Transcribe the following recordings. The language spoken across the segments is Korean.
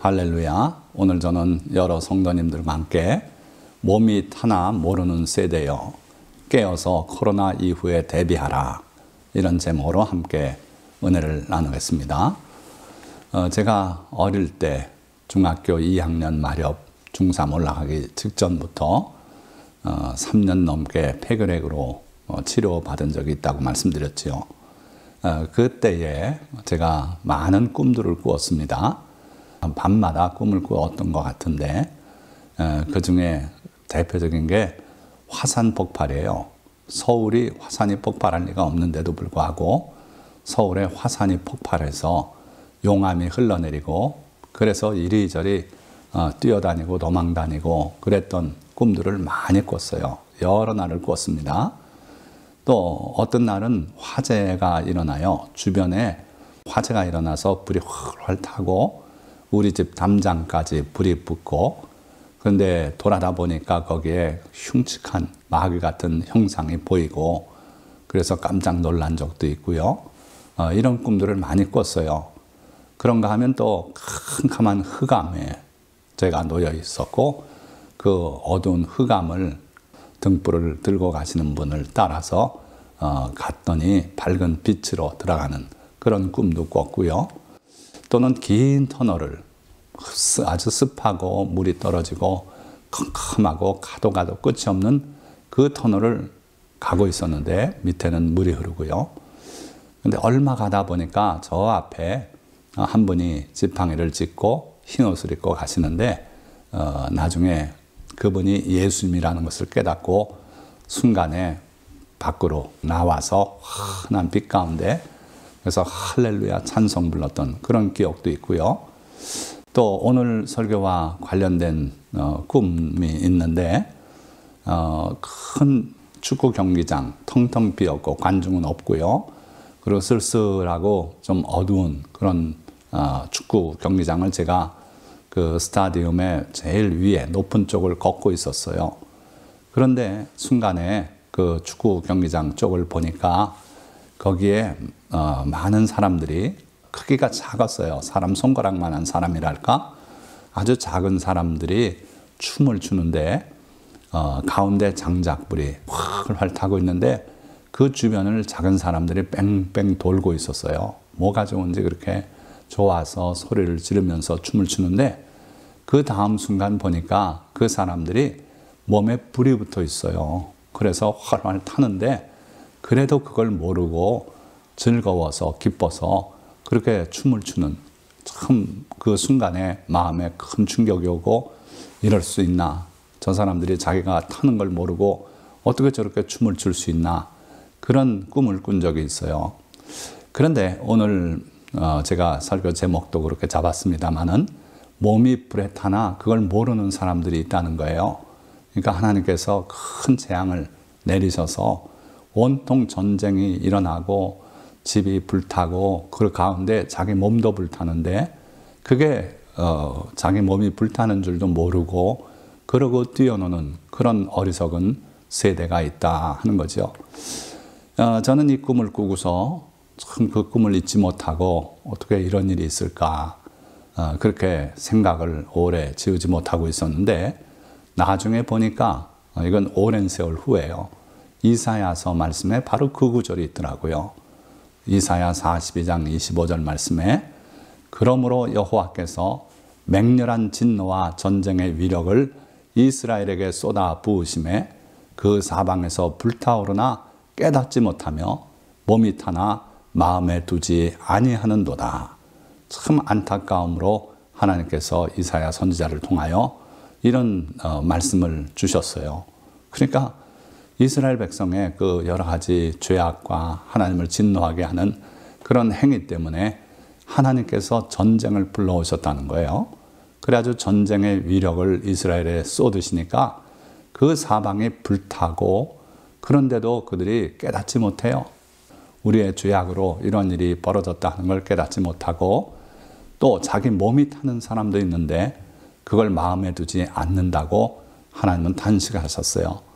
할렐루야. 오늘 저는 여러 성도님들과 함께 몸이 타나 모르는 세대여 깨어서 코로나 이후에 대비하라, 이런 제목으로 함께 은혜를 나누겠습니다. 제가 어릴 때 중학교 2학년 마렵 중3 올라가기 직전부터 3년 넘게 폐결핵으로 치료받은 적이 있다고 말씀드렸지요. 그때에 제가 많은 꿈들을 꾸었습니다. 밤마다 꿈을 꾸었던 것 같은데 그 중에 대표적인 게 화산 폭발이에요. 서울이 화산이 폭발할 리가 없는데도 불구하고 서울에 화산이 폭발해서 용암이 흘러내리고, 그래서 이리저리 뛰어다니고 도망다니고 그랬던 꿈들을 많이 꿨어요. 여러 날을 꿨습니다. 또 어떤 날은 화재가 일어나요. 주변에 화재가 일어나서 불이 훨훨 타고 우리 집 담장까지 불이 붙고, 그런데 돌아다 보니까 거기에 흉측한 마귀 같은 형상이 보이고, 그래서 깜짝 놀란 적도 있고요. 이런 꿈들을 많이 꿨어요. 그런가 하면 또 캄캄한 흑암에 제가 놓여 있었고, 그 어두운 흑암을 등불을 들고 가시는 분을 따라서 갔더니 밝은 빛으로 들어가는 그런 꿈도 꿨고요. 또는 긴 터널을 아주 습하고 물이 떨어지고 컴컴하고 가도 끝이 없는 그 터널을 가고 있었는데 밑에는 물이 흐르고요. 근데 얼마 가다 보니까 저 앞에 한 분이 지팡이를 짚고 흰 옷을 입고 가시는데 나중에 그분이 예수님이라는 것을 깨닫고 순간에 밖으로 나와서 환한 빛 가운데 그래서 할렐루야 찬송 불렀던 그런 기억도 있고요. 또 오늘 설교와 관련된 꿈이 있는데 큰 축구 경기장 텅텅 비었고 관중은 없고요. 그리고 쓸쓸하고 좀 어두운 그런 축구 경기장을 제가 그 스타디움의 제일 위에 높은 쪽을 걷고 있었어요. 그런데 순간에 그 축구 경기장 쪽을 보니까 거기에 많은 사람들이, 크기가 작았어요. 사람 손가락만한 사람이랄까? 아주 작은 사람들이 춤을 추는데 가운데 장작불이 활활 타고 있는데 그 주변을 작은 사람들이 뺑뺑 돌고 있었어요. 뭐가 좋은지 그렇게 좋아서 소리를 지르면서 춤을 추는데 그 다음 순간 보니까 그 사람들이 몸에 불이 붙어 있어요. 그래서 활활 타는데 그래도 그걸 모르고 즐거워서 기뻐서 그렇게 춤을 추는, 참 그 순간에 마음에 큰 충격이 오고, 이럴 수 있나, 저 사람들이 자기가 타는 걸 모르고 어떻게 저렇게 춤을 출 수 있나, 그런 꿈을 꾼 적이 있어요. 그런데 오늘 제가 설교 제목도 그렇게 잡았습니다마는 몸이 불에 타나 그걸 모르는 사람들이 있다는 거예요. 그러니까 하나님께서 큰 재앙을 내리셔서 온통 전쟁이 일어나고 집이 불타고 그 가운데 자기 몸도 불타는데 그게 자기 몸이 불타는 줄도 모르고 그러고 뛰어노는 그런 어리석은 세대가 있다 하는 거죠. 저는 이 꿈을 꾸고서 참 그 꿈을 잊지 못하고 어떻게 이런 일이 있을까, 그렇게 생각을 오래 지우지 못하고 있었는데 나중에 보니까 이건 오랜 세월 후에요. 이사야서 말씀에 바로 그 구절이 있더라고요. 이사야 42장 25절 말씀에 그러므로 여호와께서 맹렬한 진노와 전쟁의 위력을 이스라엘에게 쏟아 부으심에 그 사방에서 불타오르나 깨닫지 못하며 몸이 타나 마음에 두지 아니하는도다. 참 안타까움으로 하나님께서 이사야 선지자를 통하여 이런 말씀을 주셨어요. 그러니까 이스라엘 백성의 그 여러 가지 죄악과 하나님을 진노하게 하는 그런 행위 때문에 하나님께서 전쟁을 불러오셨다는 거예요. 그래가지고 전쟁의 위력을 이스라엘에 쏟으시니까 그 사방이 불타고, 그런데도 그들이 깨닫지 못해요. 우리의 죄악으로 이런 일이 벌어졌다는 걸 깨닫지 못하고, 또 자기 몸이 타는 사람도 있는데 그걸 마음에 두지 않는다고 하나님은 단식하셨어요.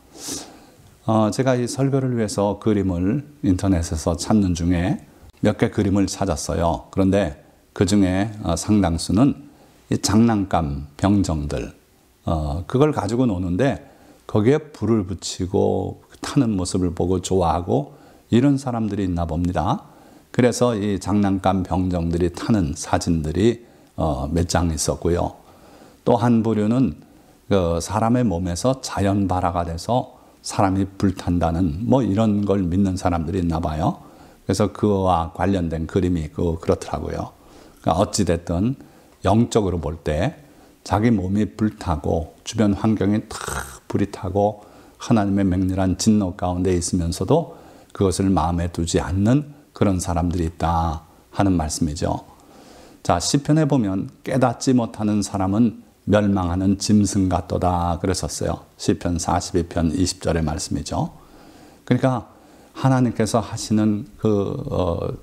제가 이 설교를 위해서 그림을 인터넷에서 찾는 중에 몇 개 그림을 찾았어요. 그런데 그 중에 상당수는 이 장난감 병정들, 그걸 가지고 노는데 거기에 불을 붙이고 타는 모습을 보고 좋아하고 이런 사람들이 있나 봅니다. 그래서 이 장난감 병정들이 타는 사진들이 몇 장 있었고요. 또 한 부류는 그 사람의 몸에서 자연 발화가 돼서 사람이 불탄다는 뭐 이런 걸 믿는 사람들이 있나 봐요. 그래서 그와 관련된 그림이 그렇더라고요. 그러니까 어찌됐든 영적으로 볼 때 자기 몸이 불타고 주변 환경이 다 불이 타고 하나님의 맹렬한 진노 가운데 있으면서도 그것을 마음에 두지 않는 그런 사람들이 있다 하는 말씀이죠. 자, 시편에 보면 깨닫지 못하는 사람은 멸망하는 짐승 같도다 그랬었어요. 시편 42편 20절의 말씀이죠. 그러니까 하나님께서 하시는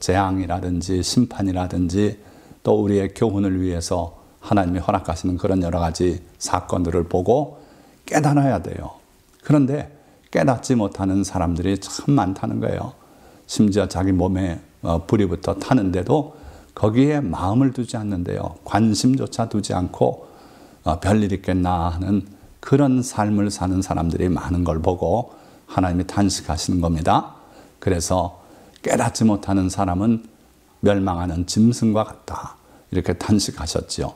재앙이라든지 심판이라든지 또 우리의 교훈을 위해서 하나님이 허락하시는 그런 여러 가지 사건들을 보고 깨달아야 돼요. 그런데 깨닫지 못하는 사람들이 참 많다는 거예요. 심지어 자기 몸에 불이 붙어 타는데도 거기에 마음을 두지 않는데요. 관심조차 두지 않고 별일 있겠나 하는 그런 삶을 사는 사람들이 많은 걸 보고 하나님이 탄식하시는 겁니다. 그래서 깨닫지 못하는 사람은 멸망하는 짐승과 같다. 이렇게 탄식하셨지요.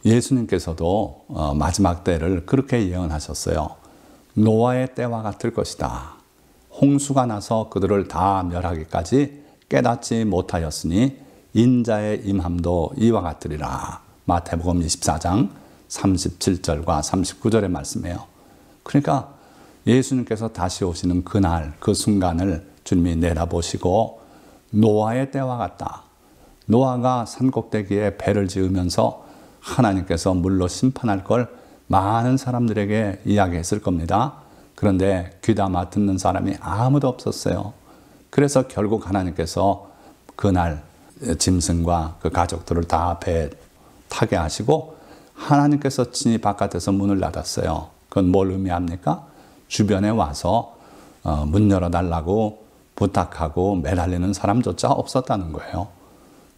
예수님께서도 마지막 때를 그렇게 예언하셨어요. 노아의 때와 같을 것이다. 홍수가 나서 그들을 다 멸하기까지 깨닫지 못하였으니 인자의 임함도 이와 같으리라. 마태복음 24장 37절과 39절의 말씀이에요. 그러니까 예수님께서 다시 오시는 그날, 그 순간을 주님이 내다보시고 노아의 때와 같다. 노아가 산꼭대기에 배를 지으면서 하나님께서 물로 심판할 걸 많은 사람들에게 이야기했을 겁니다. 그런데 귀담아 듣는 사람이 아무도 없었어요. 그래서 결국 하나님께서 그날 짐승과 그 가족들을 다 배에 타게 하시고 하나님께서 친히 바깥에서 문을 닫았어요. 그건 뭘 의미합니까? 주변에 와서 문 열어달라고 부탁하고 매달리는 사람조차 없었다는 거예요.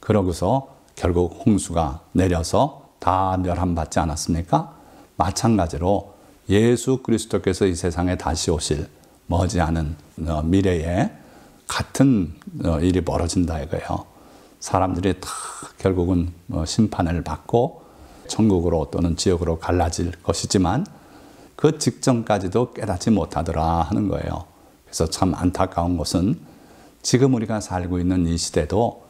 그러고서 결국 홍수가 내려서 다 멸함받지 않았습니까? 마찬가지로 예수 그리스도께서 이 세상에 다시 오실 머지않은 미래에 같은 일이 벌어진다 이거예요. 사람들이 다 결국은 심판을 받고 천국으로 또는 지옥으로 갈라질 것이지만 그 직전까지도 깨닫지 못하더라 하는 거예요. 그래서 참 안타까운 것은 지금 우리가 살고 있는 이 시대도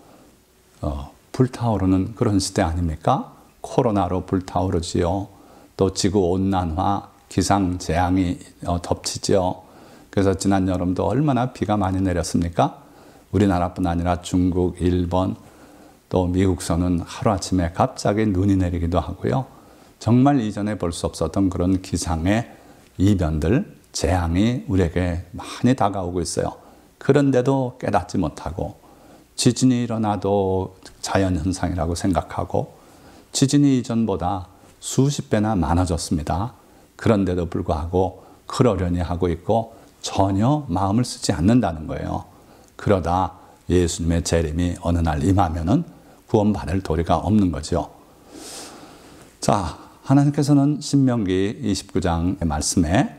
불타오르는 그런 시대 아닙니까? 코로나로 불타오르지요. 또 지구온난화, 기상재앙이 덮치죠. 그래서 지난 여름도 얼마나 비가 많이 내렸습니까? 우리나라뿐 아니라 중국, 일본, 또 미국서는 하루아침에 갑자기 눈이 내리기도 하고요. 정말 이전에 볼 수 없었던 그런 기상의 이변들, 재앙이 우리에게 많이 다가오고 있어요. 그런데도 깨닫지 못하고 지진이 일어나도 자연현상이라고 생각하고 지진이 이전보다 수십 배나 많아졌습니다. 그런데도 불구하고 그러려니 하고 있고 전혀 마음을 쓰지 않는다는 거예요. 그러다 예수님의 재림이 어느 날 임하면은 구원받을 도리가 없는 거죠. 자, 하나님께서는 신명기 29장의 말씀에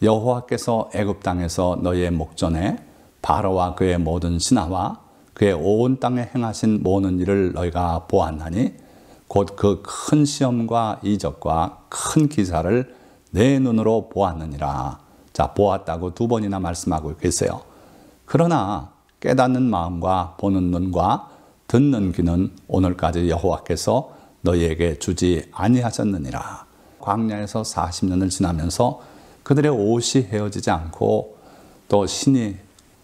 여호와께서 애굽 땅에서 너희의 목전에 바로와 그의 모든 신하와 그의 온 땅에 행하신 모든 일을 너희가 보았나니 곧 그 큰 시험과 이적과 큰 기사를 내 눈으로 보았느니라. 자, 보았다고 두 번이나 말씀하고 계세요. 그러나 깨닫는 마음과 보는 눈과 듣는 귀는 오늘까지 여호와께서 너희에게 주지 아니하셨느니라. 광야에서 40년을 지나면서 그들의 옷이 헤어지지 않고 또 신이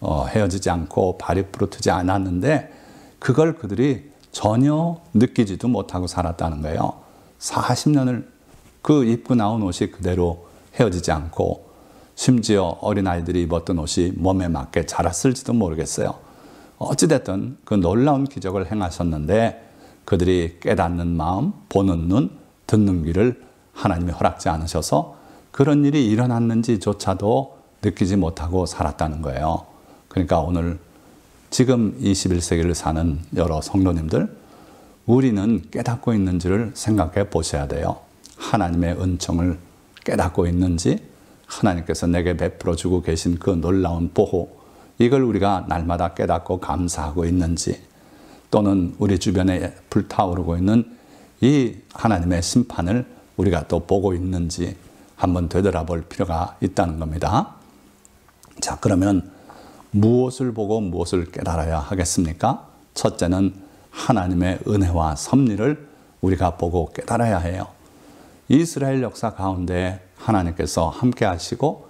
헤어지지 않고 발이 부르트지 않았는데 그걸 그들이 전혀 느끼지도 못하고 살았다는 거예요. 40년을 그 입고 나온 옷이 그대로 헤어지지 않고 심지어 어린아이들이 입었던 옷이 몸에 맞게 자랐을지도 모르겠어요. 어찌됐든 그 놀라운 기적을 행하셨는데 그들이 깨닫는 마음, 보는 눈, 듣는 귀를 하나님이 허락지 않으셔서 그런 일이 일어났는지조차도 느끼지 못하고 살았다는 거예요. 그러니까 오늘 지금 21세기를 사는 여러 성도님들 우리는 깨닫고 있는지를 생각해 보셔야 돼요. 하나님의 은총을 깨닫고 있는지, 하나님께서 내게 베풀어 주고 계신 그 놀라운 보호, 이걸 우리가 날마다 깨닫고 감사하고 있는지, 또는 우리 주변에 불타오르고 있는 이 하나님의 심판을 우리가 또 보고 있는지 한번 되돌아볼 필요가 있다는 겁니다. 자, 그러면 무엇을 보고 무엇을 깨달아야 하겠습니까? 첫째는 하나님의 은혜와 섭리를 우리가 보고 깨달아야 해요. 이스라엘 역사 가운데 하나님께서 함께 하시고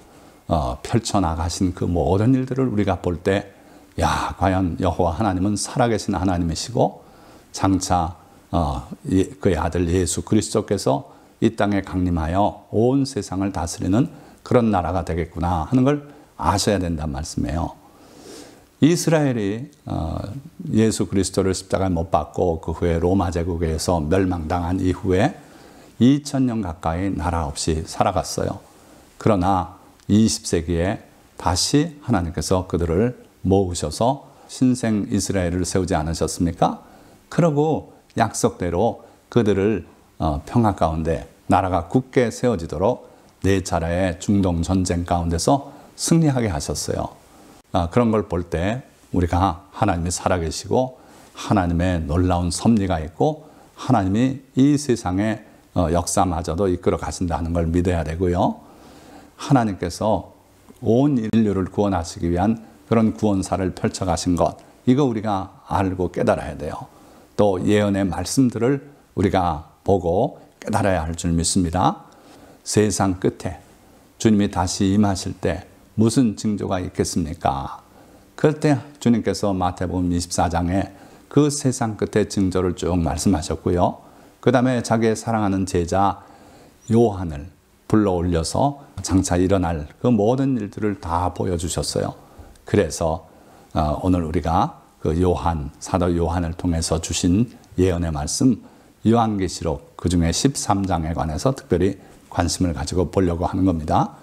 펼쳐나가신 그 모든 일들을 우리가 볼 때, 야, 과연 여호와 하나님은 살아계신 하나님이시고 장차 그의 아들 예수 그리스도께서 이 땅에 강림하여 온 세상을 다스리는 그런 나라가 되겠구나 하는 걸 아셔야 된다는 말씀이에요. 이스라엘이 예수 그리스도를 십자가에 못 박고 그 후에 로마 제국에서 멸망당한 이후에 2000년 가까이 나라 없이 살아갔어요. 그러나 20세기에 다시 하나님께서 그들을 모으셔서 신생 이스라엘을 세우지 않으셨습니까? 그러고 약속대로 그들을 평화 가운데 나라가 굳게 세워지도록 4차례의 중동 전쟁 가운데서 승리하게 하셨어요. 그런 걸 볼 때 우리가 하나님이 살아계시고 하나님의 놀라운 섭리가 있고 하나님이 이 세상의 역사마저도 이끌어 가신다는 걸 믿어야 되고요. 하나님께서 온 인류를 구원하시기 위한 그런 구원사를 펼쳐가신 것, 이거 우리가 알고 깨달아야 돼요. 또 예언의 말씀들을 우리가 보고 깨달아야 할 줄 믿습니다. 세상 끝에 주님이 다시 임하실 때 무슨 징조가 있겠습니까? 그때 주님께서 마태복음 24장에 그 세상 끝의 징조를 쭉 말씀하셨고요. 그 다음에 자기의 사랑하는 제자 요한을 불러 올려서 장차 일어날 그 모든 일들을 다 보여주셨어요. 그래서 오늘 우리가 그 사도 요한을 통해서 주신 예언의 말씀, 요한계시록 그 중에 13장에 관해서 특별히 관심을 가지고 보려고 하는 겁니다.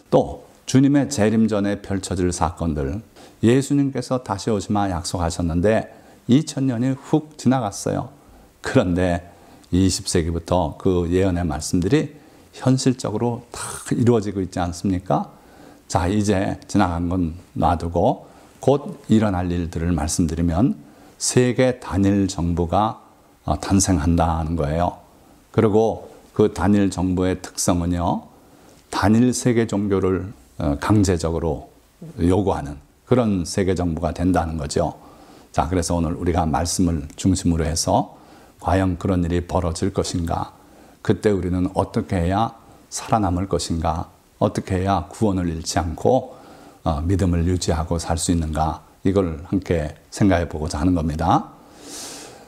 또 주님의 재림 전에 펼쳐질 사건들, 예수님께서 다시 오시마 약속하셨는데 2000년이 훅 지나갔어요. 그런데 20세기부터 그 예언의 말씀들이 현실적으로 다 이루어지고 있지 않습니까? 자, 이제 지나간 건 놔두고 곧 일어날 일들을 말씀드리면 세계 단일 정부가 탄생한다는 거예요. 그리고 그 단일 정부의 특성은요, 단일 세계 종교를 강제적으로 요구하는 그런 세계 정부가 된다는 거죠. 자, 그래서 오늘 우리가 말씀을 중심으로 해서 과연 그런 일이 벌어질 것인가? 그때 우리는 어떻게 해야 살아남을 것인가? 어떻게 해야 구원을 잃지 않고 믿음을 유지하고 살 수 있는가? 이걸 함께 생각해 보고자 하는 겁니다.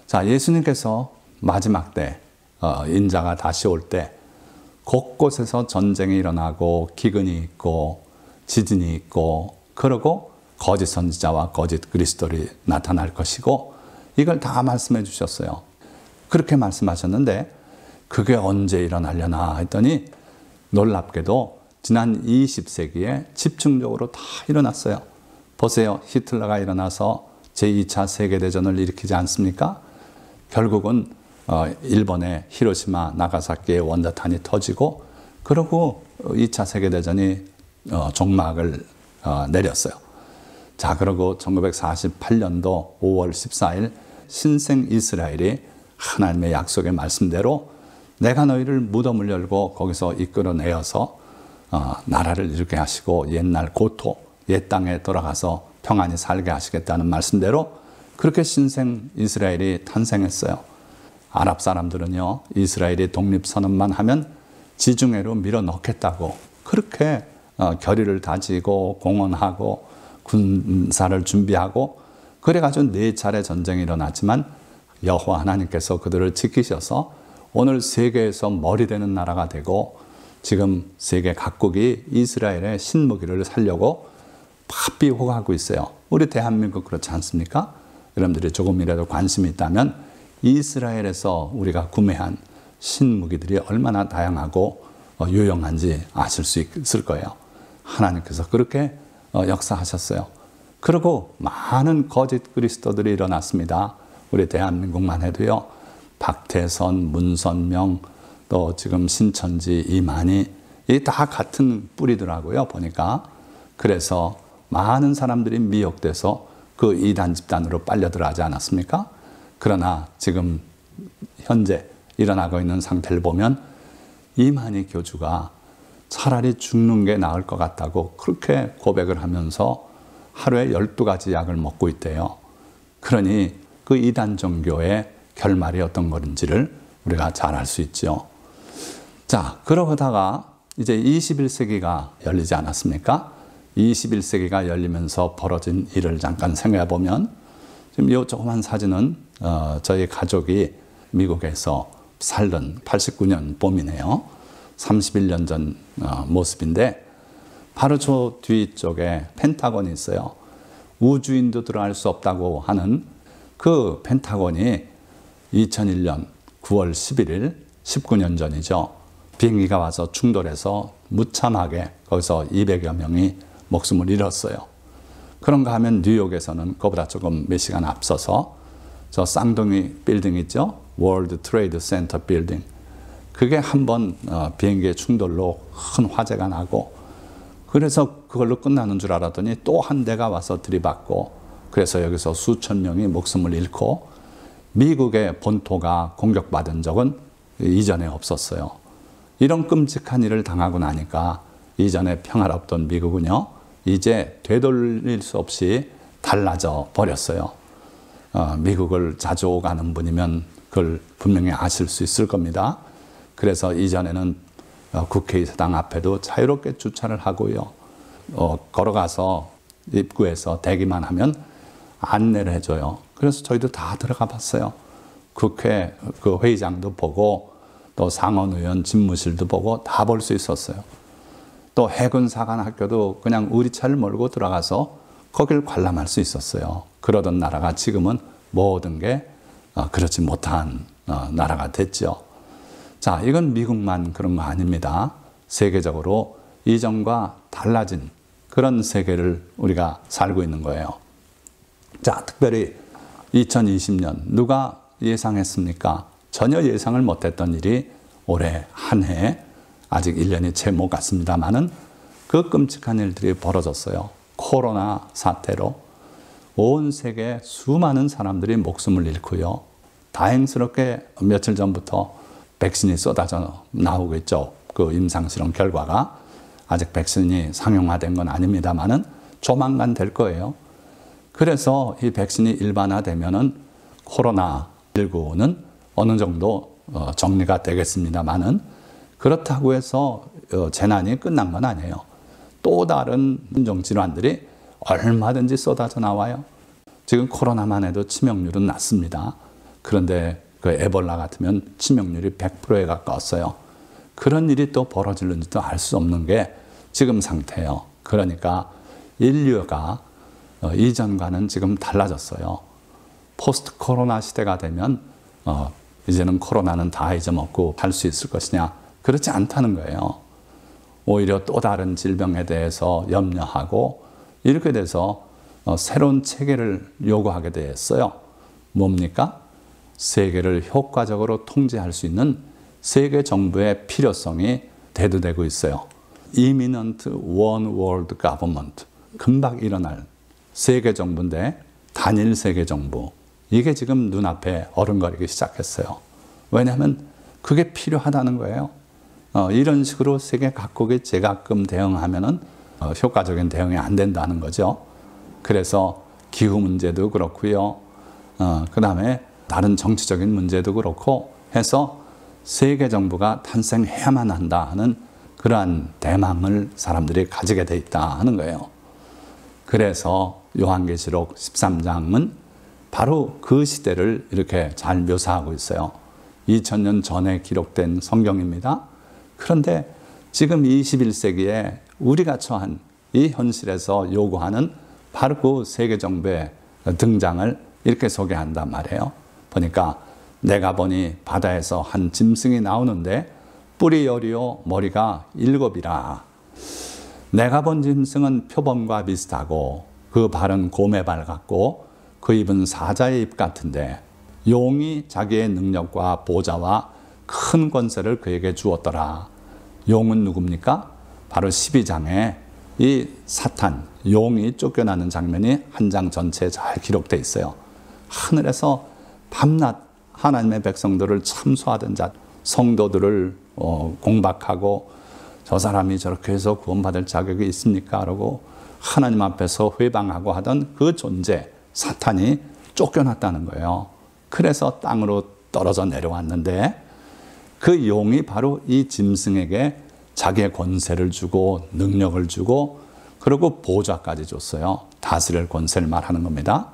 자, 예수님께서 마지막 때 인자가 다시 올 때 곳곳에서 전쟁이 일어나고 기근이 있고 지진이 있고 그러고 거짓 선지자와 거짓 그리스도들이 나타날 것이고 이걸 다 말씀해 주셨어요. 그렇게 말씀하셨는데 그게 언제 일어나려나 했더니 놀랍게도 지난 20세기에 집중적으로 다 일어났어요. 보세요. 히틀러가 일어나서 제2차 세계대전을 일으키지 않습니까? 결국은 일본의 히로시마, 나가사키의 원자탄이 터지고 그러고 2차 세계대전이 종막을 내렸어요. 자, 그리고 1948년도 5월 14일 신생 이스라엘이 하나님의 약속의 말씀대로 내가 너희를 무덤을 열고 거기서 이끌어내어서 나라를 이루게 하시고 옛날 고토, 옛 땅에 돌아가서 평안히 살게 하시겠다는 말씀대로 그렇게 신생 이스라엘이 탄생했어요. 아랍 사람들은요, 이스라엘이 독립선언만 하면 지중해로 밀어넣겠다고 그렇게 결의를 다지고 공언하고 군사를 준비하고 그래가지고 4차례 전쟁이 일어났지만 여호와 하나님께서 그들을 지키셔서 오늘 세계에서 머리 되는 나라가 되고 지금 세계 각국이 이스라엘의 신무기를 살려고 바삐 호가하고 있어요. 우리 대한민국 그렇지 않습니까? 여러분들이 조금이라도 관심이 있다면 이스라엘에서 우리가 구매한 신무기들이 얼마나 다양하고 유용한지 아실 수 있을 거예요. 하나님께서 그렇게 역사하셨어요. 그리고 많은 거짓 그리스도들이 일어났습니다. 우리 대한민국만 해도요. 박태선, 문선명, 또 지금 신천지, 이만희 이 다 같은 뿌리더라고요. 보니까. 그래서 많은 사람들이 미혹돼서 그 이단 집단으로 빨려들어가지 않았습니까? 그러나 지금 현재 일어나고 있는 상태를 보면 이만희 교주가 차라리 죽는 게 나을 것 같다고 그렇게 고백을 하면서 하루에 12가지 약을 먹고 있대요. 그러니 그 이단 종교의 결말이 어떤 건지를 우리가 잘 알 수 있죠. 자, 그러다가 이제 21세기가 열리지 않았습니까? 21세기가 열리면서 벌어진 일을 잠깐 생각해 보면 지금 이 조그만 사진은 저희 가족이 미국에서 살던 89년 봄이네요. 31년 전 모습인데 바로 저 뒤쪽에 펜타곤이 있어요. 우주인도 들어갈 수 없다고 하는 그 펜타곤이 2001년 9월 11일 19년 전이죠. 비행기가 와서 충돌해서 무참하게 거기서 200여 명이 목숨을 잃었어요. 그런가 하면 뉴욕에서는 그보다 조금 몇 시간 앞서서 저 쌍둥이 빌딩 있죠? 월드 트레이드 센터 빌딩. 그게 한번 비행기의 충돌로 큰 화재가 나고 그래서 그걸로 끝나는 줄 알았더니 또 한 대가 와서 들이받고 그래서 여기서 수천 명이 목숨을 잃고 미국의 본토가 공격받은 적은 이전에 없었어요. 이런 끔찍한 일을 당하고 나니까 이전에 평화롭던 미국은요. 이제 되돌릴 수 없이 달라져 버렸어요. 미국을 자주 가는 분이면 그걸 분명히 아실 수 있을 겁니다. 그래서 이전에는 국회의사당 앞에도 자유롭게 주차를 하고요. 걸어가서 입구에서 대기만 하면 안내를 해줘요. 그래서 저희도 다 들어가 봤어요. 국회 그 회의장도 보고 또 상원 의원 집무실도 보고 다 볼 수 있었어요. 또 해군사관학교도 그냥 우리 차를 몰고 들어가서 거길 관람할 수 있었어요. 그러던 나라가 지금은 모든 게 그렇지 못한 나라가 됐죠. 자, 이건 미국만 그런 거 아닙니다. 세계적으로 이전과 달라진 그런 세계를 우리가 살고 있는 거예요. 자, 특별히 2020년 누가 예상했습니까? 전혀 예상을 못했던 일이 올해 한 해 아직 1년이 채 못 갔습니다만은 그 끔찍한 일들이 벌어졌어요. 코로나 사태로 온 세계 수많은 사람들이 목숨을 잃고요. 다행스럽게 며칠 전부터 백신이 쏟아져 나오고 있죠. 그 임상실험 결과가 아직 백신이 상용화된 건 아닙니다만은 조만간 될 거예요. 그래서 이 백신이 일반화되면은 코로나19는 어느 정도 정리가 되겠습니다만은 그렇다고 해서 재난이 끝난 건 아니에요. 또 다른 인종질환들이 얼마든지 쏟아져 나와요. 지금 코로나만 해도 치명률은 낮습니다. 그런데 그 에볼라 같으면 치명률이 100%에 가까웠어요. 그런 일이 또 벌어질는지도 알 수 없는 게 지금 상태예요. 그러니까 인류가 이전과는 지금 달라졌어요. 포스트 코로나 시대가 되면 이제는 코로나는 다 잊어먹고 할 수 있을 것이냐? 그렇지 않다는 거예요. 오히려 또 다른 질병에 대해서 염려하고 이렇게 돼서 새로운 체계를 요구하게 됐어요. 뭡니까? 세계를 효과적으로 통제할 수 있는 세계 정부의 필요성이 대두되고 있어요. Imminent One World Government. 금방 일어날 세계 정부인데 단일 세계 정부. 이게 지금 눈앞에 어른거리기 시작했어요. 왜냐하면 그게 필요하다는 거예요. 이런 식으로 세계 각국이 제각금 대응하면은 효과적인 대응이 안 된다는 거죠. 그래서 기후 문제도 그렇고요. 그 다음에 다른 정치적인 문제도 그렇고 해서 세계 정부가 탄생해야만 한다는 그러한 대망을 사람들이 가지게 돼 있다 하는 거예요. 그래서 요한계시록 13장은 바로 그 시대를 이렇게 잘 묘사하고 있어요. 2000년 전에 기록된 성경입니다. 그런데 지금 21세기에 우리가 처한 이 현실에서 요구하는 바로 그 세계 정부의 등장을 이렇게 소개한단 말이에요. 보니까 내가 보니 바다에서 한 짐승이 나오는데 뿔이 10이요 머리가 7이라. 내가 본 짐승은 표범과 비슷하고 그 발은 곰의 발 같고 그 입은 사자의 입 같은데 용이 자기의 능력과 보좌와 큰 권세를 그에게 주었더라. 용은 누굽니까? 바로 12장에 이 사탄, 용이 쫓겨나는 장면이 한 장 전체에 잘 기록되어 있어요. 하늘에서 밤낮 하나님의 백성들을 참소하던 자, 성도들을 공박하고 저 사람이 저렇게 해서 구원받을 자격이 있습니까? 라고 하나님 앞에서 회방하고 하던 그 존재, 사탄이 쫓겨났다는 거예요. 그래서 땅으로 떨어져 내려왔는데 그 용이 바로 이 짐승에게 자기의 권세를 주고 능력을 주고 그리고 보좌까지 줬어요. 다스릴 권세를 말하는 겁니다.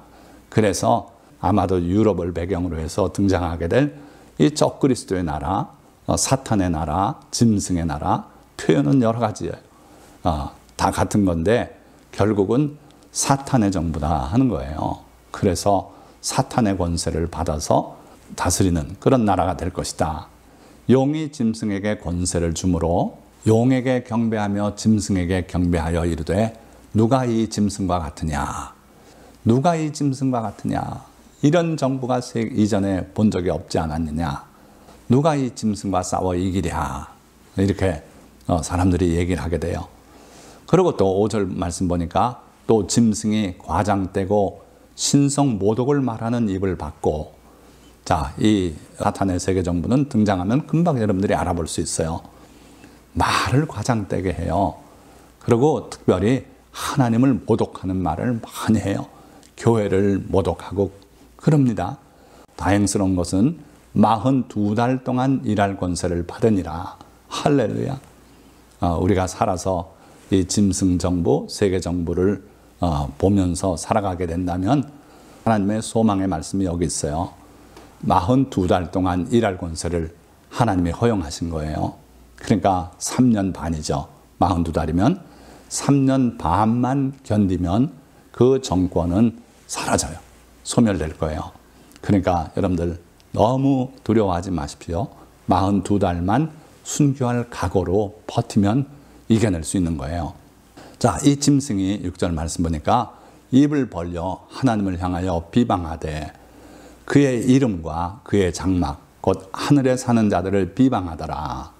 그래서 아마도 유럽을 배경으로 해서 등장하게 될 이 적그리스도의 나라, 사탄의 나라, 짐승의 나라, 표현은 여러 가지예요. 다 같은 건데 결국은 사탄의 정부다 하는 거예요. 그래서 사탄의 권세를 받아서 다스리는 그런 나라가 될 것이다. 용이 짐승에게 권세를 주므로 용에게 경배하며 짐승에게 경배하여 이르되 누가 이 짐승과 같으냐? 누가 이 짐승과 같으냐? 이런 정부가 이전에 본 적이 없지 않았느냐? 누가 이 짐승과 싸워 이기랴? 이렇게 사람들이 얘기를 하게 돼요. 그리고 또 5절 말씀 보니까 또 짐승이 과장되고 신성 모독을 말하는 입을 받고, 자, 이 사탄의 세계 정부는 등장하면 금방 여러분들이 알아볼 수 있어요. 말을 과장되게 해요. 그리고 특별히 하나님을 모독하는 말을 많이 해요. 교회를 모독하고 그럽니다. 다행스러운 것은 42달 동안 일할 권세를 받으니라. 할렐루야. 우리가 살아서 이 짐승 정부, 세계 정부를 보면서 살아가게 된다면 하나님의 소망의 말씀이 여기 있어요. 42달 동안 일할 권세를 하나님이 허용하신 거예요. 그러니까 3년 반이죠. 42달이면 3년 반만 견디면 그 정권은 사라져요. 소멸될 거예요. 그러니까 여러분들 너무 두려워하지 마십시오. 42달만 순교할 각오로 버티면 이겨낼 수 있는 거예요. 자, 이 짐승이 6절 말씀 보니까 입을 벌려 하나님을 향하여 비방하되 그의 이름과 그의 장막 곧 하늘에 사는 자들을 비방하더라.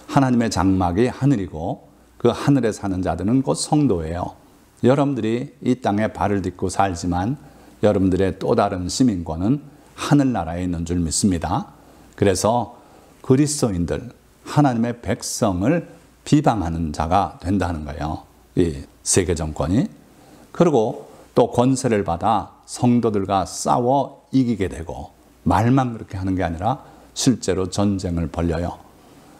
하나님의 장막이 하늘이고 그 하늘에 사는 자들은 곧 성도예요. 여러분들이 이 땅에 발을 딛고 살지만 여러분들의 또 다른 시민권은 하늘나라에 있는 줄 믿습니다. 그래서 그리스도인들, 하나님의 백성을 비방하는 자가 된다는 거예요. 이 세계 정권이. 그리고 또 권세를 받아 성도들과 싸워 이기게 되고, 말만 그렇게 하는 게 아니라 실제로 전쟁을 벌려요.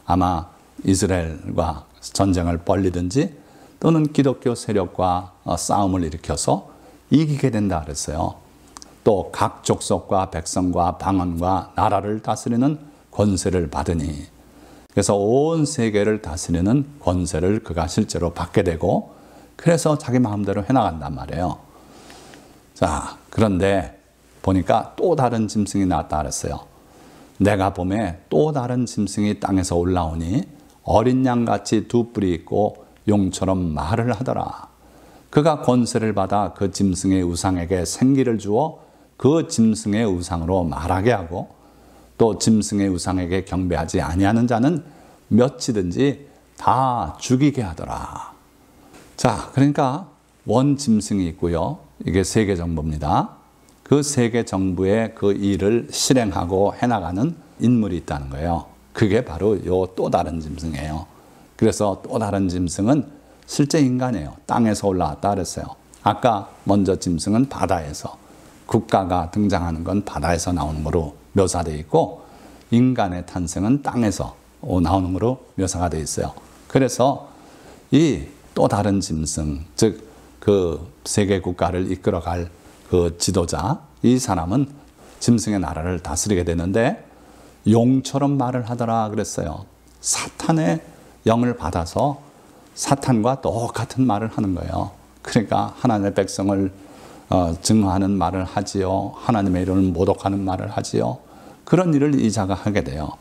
아마 이스라엘과 전쟁을 벌리든지 또는 기독교 세력과 싸움을 일으켜서 이기게 된다 그랬어요. 또 각 족속과 백성과 방언과 나라를 다스리는 권세를 받으니, 그래서 온 세계를 다스리는 권세를 그가 실제로 받게 되고, 그래서 자기 마음대로 해나간단 말이에요. 자, 그런데 보니까 또 다른 짐승이 나왔다 그랬어요. 내가 봄에 또 다른 짐승이 땅에서 올라오니 어린 양같이 두 뿔이 있고 용처럼 말을 하더라. 그가 권세를 받아 그 짐승의 우상에게 생기를 주어 그 짐승의 우상으로 말하게 하고, 또 짐승의 우상에게 경배하지 아니하는 자는 몇이든지 다 죽이게 하더라. 자, 그러니까 원 짐승이 있고요. 이게 세계 정부입니다. 그 세계 정부의 그 일을 실행하고 해나가는 인물이 있다는 거예요. 그게 바로 요 또 다른 짐승이에요. 그래서 또 다른 짐승은 실제 인간이에요. 땅에서 올라왔다 그랬어요. 아까 먼저 짐승은 바다에서, 국가가 등장하는 건 바다에서 나오는 거로 묘사되어 있고, 인간의 탄생은 땅에서 나오는 거로 묘사가 되어 있어요. 그래서 이 또 다른 짐승, 즉 그 세계 국가를 이끌어갈 그 지도자, 이 사람은 짐승의 나라를 다스리게 되는데 용처럼 말을 하더라 그랬어요. 사탄의 영을 받아서 사탄과 똑같은 말을 하는 거예요. 그러니까 하나님의 백성을 증오하는 말을 하지요. 하나님의 이름을 모독하는 말을 하지요. 그런 일을 이 자가 하게 돼요.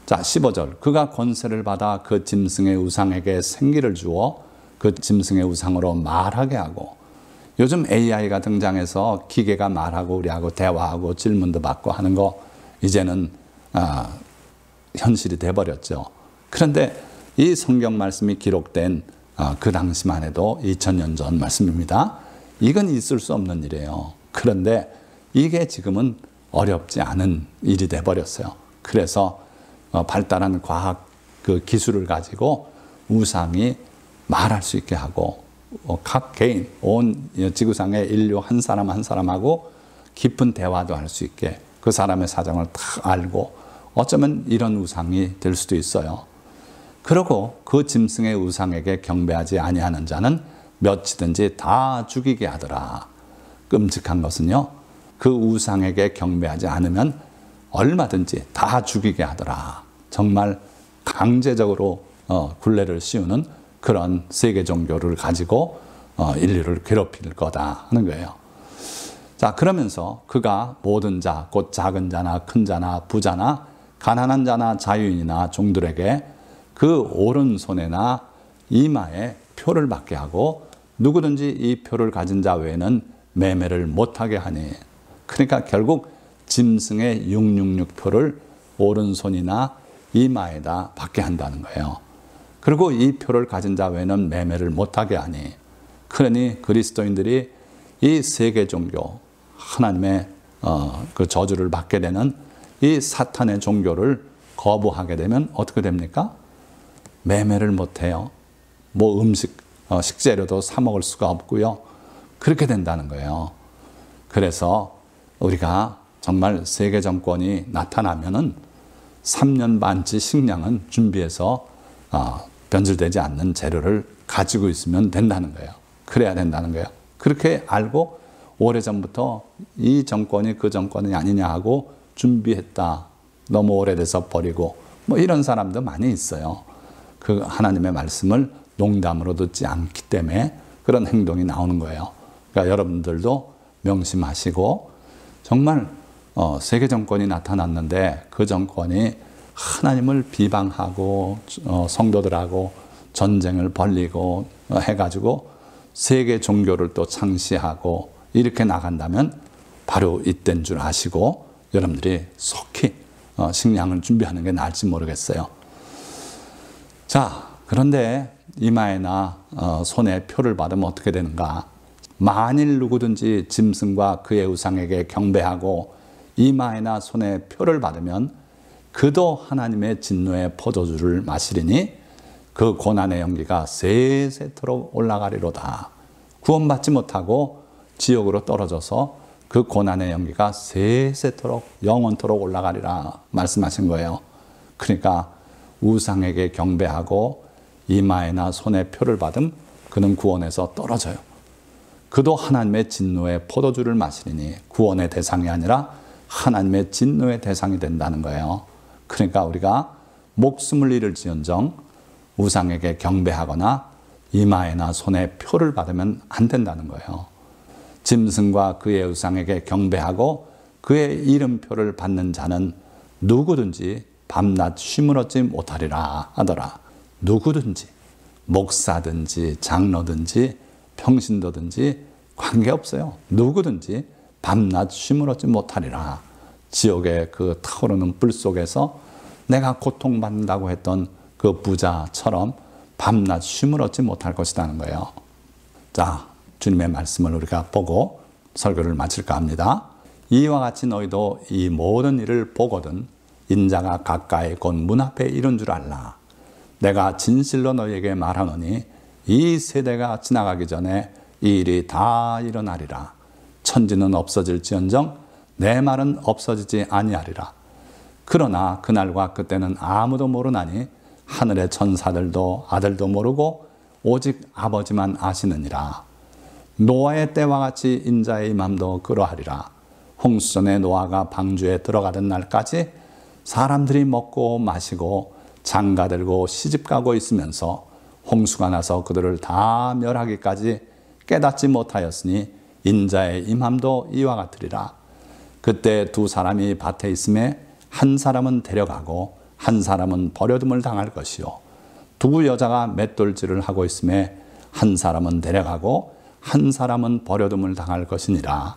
자, 15절. 그가 권세를 받아 그 짐승의 우상에게 생기를 주어 그 짐승의 우상으로 말하게 하고, 요즘 AI가 등장해서 기계가 말하고 우리하고 대화하고 질문도 받고 하는 거 이제는 현실이 돼버렸죠. 그런데 이 성경 말씀이 기록된 그 당시만 해도 2000년 전 말씀입니다. 이건 있을 수 없는 일이에요. 그런데 이게 지금은 어렵지 않은 일이 돼버렸어요. 그래서 발달한 과학 그 기술을 가지고 우상이 말할 수 있게 하고 각 개인, 온 지구상의 인류 한 사람 한 사람하고 깊은 대화도 할 수 있게 그 사람의 사정을 다 알고 어쩌면 이런 우상이 될 수도 있어요. 그러고 그 짐승의 우상에게 경배하지 아니하는 자는 몇이든지 다 죽이게 하더라. 끔찍한 것은요, 그 우상에게 경배하지 않으면 얼마든지 다 죽이게 하더라. 정말 강제적으로 굴레를 씌우는 그런 세계 종교를 가지고 인류를 괴롭힐 거다 하는 거예요. 자, 그러면서 그가 모든 자, 곧 작은 자나 큰 자나 부자나 가난한 자나 자유인이나 종들에게 그 오른손에나 이마에 표를 받게 하고 누구든지 이 표를 가진 자 외에는 매매를 못하게 하니. 그러니까 결국 짐승의 666표를 오른손이나 이마에다 받게 한다는 거예요. 그리고 이 표를 가진 자 외에는 매매를 못하게 하니. 그러니 그리스도인들이 이 세계 종교, 하나님의 그 저주를 받게 되는 이 사탄의 종교를 거부하게 되면 어떻게 됩니까? 매매를 못해요. 뭐 식재료도 사 먹을 수가 없고요. 그렇게 된다는 거예요. 그래서 우리가 정말 세계 정권이 나타나면은 3년 반치 식량은 준비해서 변질되지 않는 재료를 가지고 있으면 된다는 거예요. 그래야 된다는 거예요. 그렇게 알고 오래전부터 이 정권이 그 정권이 아니냐 하고 준비했다. 너무 오래돼서 버리고 뭐 이런 사람도 많이 있어요. 그 하나님의 말씀을 농담으로 듣지 않기 때문에 그런 행동이 나오는 거예요. 그러니까 여러분들도 명심하시고 정말 세계 정권이 나타났는데 그 정권이 하나님을 비방하고 성도들하고 전쟁을 벌이고 해가지고 세계 종교를 또 창시하고 이렇게 나간다면 바로 이때인 줄 아시고 여러분들이 속히 식량을 준비하는 게 나을지 모르겠어요. 자, 그런데 이마에나 손에 표를 받으면 어떻게 되는가? 만일 누구든지 짐승과 그의 우상에게 경배하고 이마에나 손에 표를 받으면 그도 하나님의 진노의 포도주를 마시리니 그 고난의 연기가 세세토록 올라가리로다. 구원받지 못하고 지옥으로 떨어져서 그 고난의 연기가 세세토록 영원토록 올라가리라 말씀하신 거예요. 그러니까 우상에게 경배하고 이마에나 손에 표를 받음 그는 구원에서 떨어져요. 그도 하나님의 진노의 포도주를 마시리니 구원의 대상이 아니라 하나님의 진노의 대상이 된다는 거예요. 그러니까 우리가 목숨을 잃을지언정 우상에게 경배하거나 이마에나 손에 표를 받으면 안 된다는 거예요. 짐승과 그의 우상에게 경배하고 그의 이름표를 받는 자는 누구든지 밤낮 쉼을 얻지 못하리라 하더라. 누구든지 목사든지 장로든지 평신도든지 관계없어요. 누구든지 밤낮 쉼을 얻지 못하리라. 지옥의 그 타오르는 불 속에서 내가 고통받는다고 했던 그 부자처럼 밤낮 쉼을 얻지 못할 것이라는 거예요. 자, 주님의 말씀을 우리가 보고 설교를 마칠까 합니다. 이와 같이 너희도 이 모든 일을 보거든 인자가 가까이 곧 문 앞에 이른 줄 알라. 내가 진실로 너희에게 말하노니 이 세대가 지나가기 전에 이 일이 다 일어나리라. 천지는 없어질지언정 내 말은 없어지지 아니하리라. 그러나 그날과 그때는 아무도 모르나니 하늘의 천사들도 아들도 모르고 오직 아버지만 아시느니라. 노아의 때와 같이 인자의 임함도 그러하리라. 홍수전에 노아가 방주에 들어가던 날까지 사람들이 먹고 마시고 장가들고 시집가고 있으면서 홍수가 나서 그들을 다 멸하기까지 깨닫지 못하였으니 인자의 임함도 이와 같으리라. 그때 두 사람이 밭에 있음에 한 사람은 데려가고 한 사람은 버려둠을 당할 것이요 두 여자가 맷돌질을 하고 있음에 한 사람은 데려가고 한 사람은 버려둠을 당할 것이니라.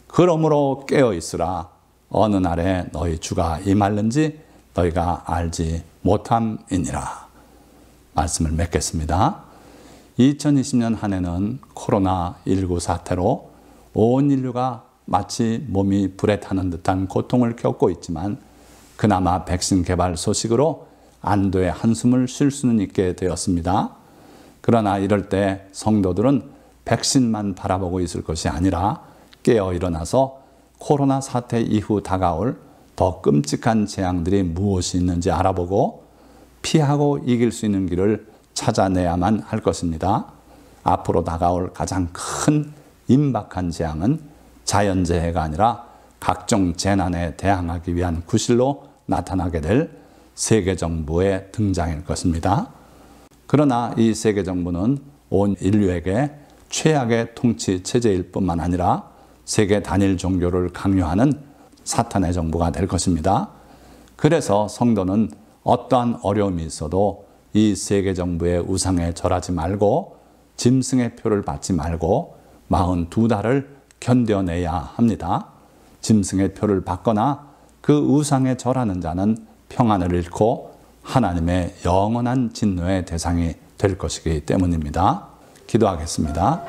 그러므로 깨어 있으라. 어느 날에 너희 주가 임할는지 너희가 알지 못함이니라. 말씀을 맺겠습니다. 2020년 한 해는 코로나19 사태로 온 인류가 마치 몸이 불에 타는 듯한 고통을 겪고 있지만 그나마 백신 개발 소식으로 안도의 한숨을 쉴 수는 있게 되었습니다. 그러나 이럴 때 성도들은 백신만 바라보고 있을 것이 아니라 깨어 일어나서 코로나 사태 이후 다가올 더 끔찍한 재앙들이 무엇이 있는지 알아보고 피하고 이길 수 있는 길을 찾아내야만 할 것입니다. 앞으로 다가올 가장 큰 임박한 재앙은 자연재해가 아니라 각종 재난에 대항하기 위한 구실로 나타나게 될 세계정부의 등장일 것입니다. 그러나 이 세계정부는 온 인류에게 최악의 통치 체제일 뿐만 아니라 세계 단일 종교를 강요하는 사탄의 정부가 될 것입니다. 그래서 성도는 어떠한 어려움이 있어도 이 세계정부의 우상에 절하지 말고 짐승의 표를 받지 말고 42달을 견뎌내야 합니다. 짐승의 표를 받거나 그 우상에 절하는 자는 평안을 잃고 하나님의 영원한 진노의 대상이 될 것이기 때문입니다. 기도하겠습니다.